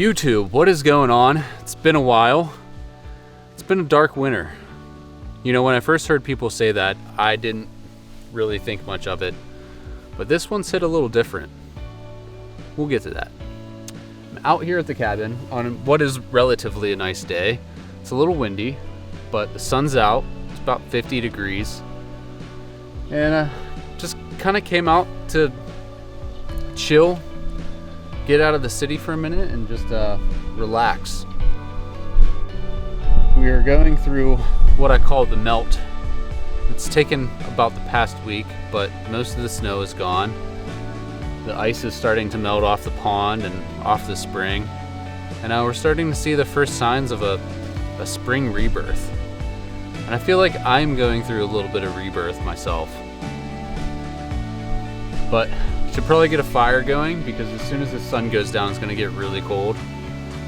YouTube, what is going on? It's been a while. It's been a dark winter. You know, when I first heard people say that, I didn't really think much of it. But this one's hit a little different. We'll get to that. I'm out here at the cabin on what is relatively a nice day. It's a little windy, but the sun's out. It's about 50 degrees. And just kind of came out to chill, get out of the city for a minute and just relax. We are going through what I call the melt. It's taken about the past week, but most of the snow is gone. The ice is starting to melt off the pond and off the spring. And now we're starting to see the first signs of a spring rebirth. And I feel like I'm going through a little bit of rebirth myself. But should probably get a fire going because as soon as the sun goes down, it's going to get really cold.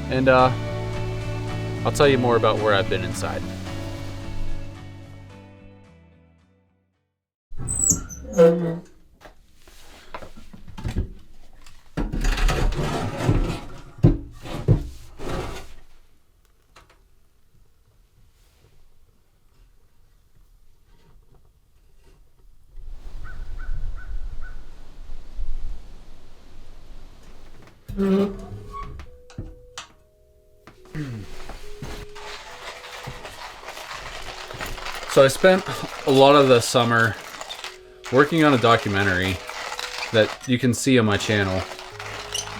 And I'll tell you more about where I've been inside. So I spent a lot of the summer working on a documentary that you can see on my channel,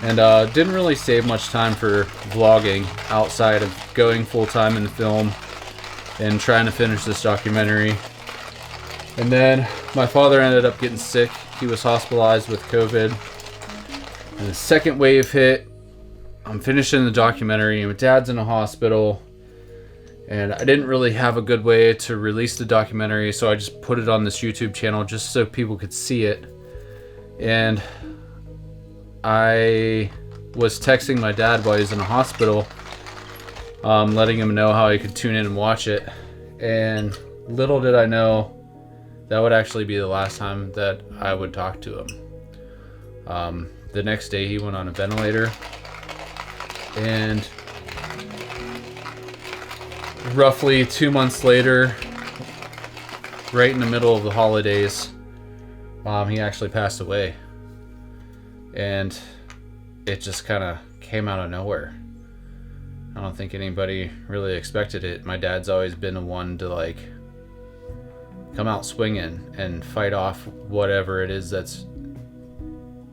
and didn't really save much time for vlogging outside of going full-time in the film and trying to finish this documentary. And then my father ended up getting sick. He was hospitalized with COVID, and the second wave hit. I'm finishing the documentary and my dad's in a hospital. And I didn't really have a good way to release the documentary, so I just put it on this YouTube channel just so people could see it. And I was texting my dad while he was in the hospital, letting him know how he could tune in and watch it. And little did I know that would actually be the last time that I would talk to him. The next day he went on a ventilator, and roughly 2 months later, right in the middle of the holidays, he actually passed away. And it just kind of came out of nowhere. I don't think anybody really expected it. My dad's always been the one to like come out swinging and fight off whatever it is that's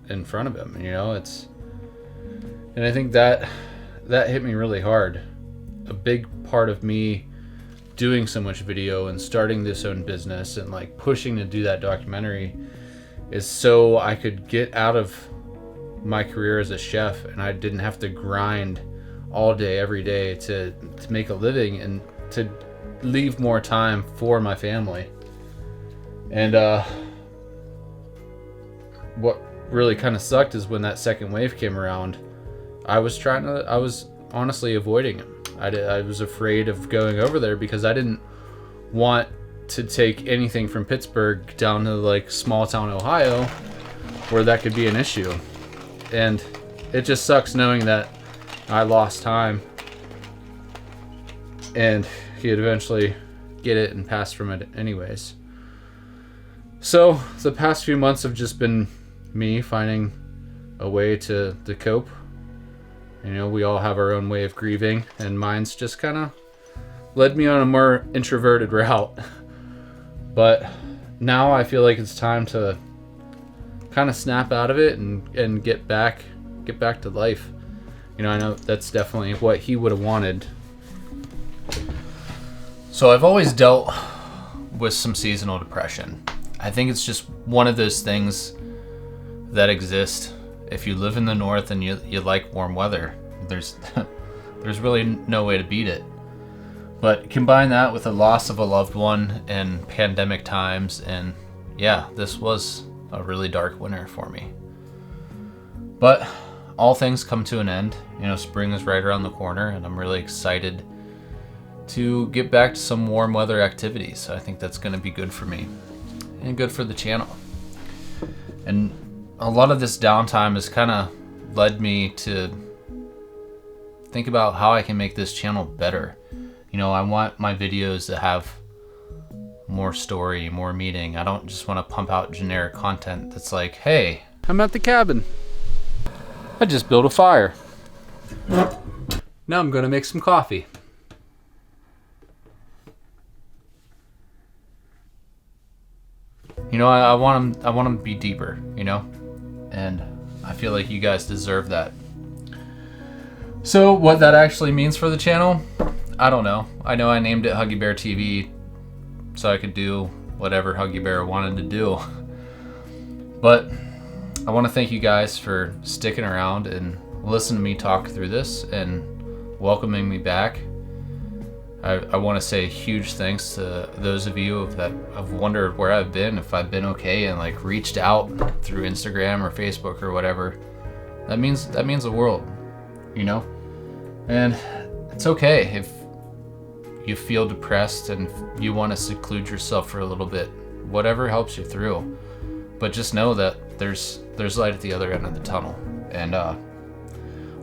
in front of him, you know. And I think that hit me really hard. A big part of me doing so much video and starting this own business and like pushing to do that documentary is so I could get out of my career as a chef and I didn't have to grind all day every day to make a living and to leave more time for my family. And what really kind of sucked is when that second wave came around, I was honestly avoiding him. I was afraid of going over there because I didn't want to take anything from Pittsburgh down to like small town Ohio where that could be an issue. And it just sucks knowing that I lost time and he'd eventually get it and pass from it anyways. So the past few months have just been me finding a way to cope. You know, we all have our own way of grieving, and mine's just kind of led me on a more introverted route. But now I feel like it's time to kind of snap out of it and get back to life. You know, I know that's definitely what he would have wanted. So I've always dealt with some seasonal depression. I think it's just one of those things that exist. If you live in the north and you like warm weather, there's really no way to beat it. But combine that with the loss of a loved one and pandemic times, and yeah, this was a really dark winter for me. But all things come to an end. You know, spring is right around the corner, and I'm really excited to get back to some warm weather activities. I think that's going to be good for me and good for the channel. And a lot of this downtime has kind of led me to think about how I can make this channel better. You know, I want my videos to have more story, more meaning. I don't just want to pump out generic content that's like, hey, I'm at the cabin. I just built a fire. Now I'm gonna make some coffee. You know, I want them to be deeper, you know? And I feel like you guys deserve that. So what that actually means for the channel, I don't know. I know I named it Huggy Bear TV so I could do whatever Huggy Bear wanted to do. But I want to thank you guys for sticking around and listening to me talk through this and welcoming me back. I want to say huge thanks to those of you that have wondered where I've been, if I've been okay, and like reached out through Instagram or Facebook or whatever. That means the world, you know? And it's okay if you feel depressed and you want to seclude yourself for a little bit, whatever helps you through. But just know that there's light at the other end of the tunnel, and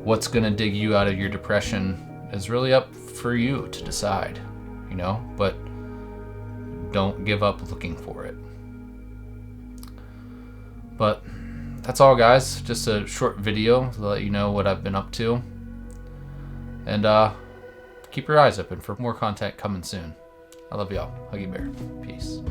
what's gonna dig you out of your depression is really up for you to decide, you know, but don't give up looking for it. But that's all, guys. Just a short video to let you know what I've been up to. And keep your eyes open for more content coming soon. I love y'all. Huggy Bear. Peace.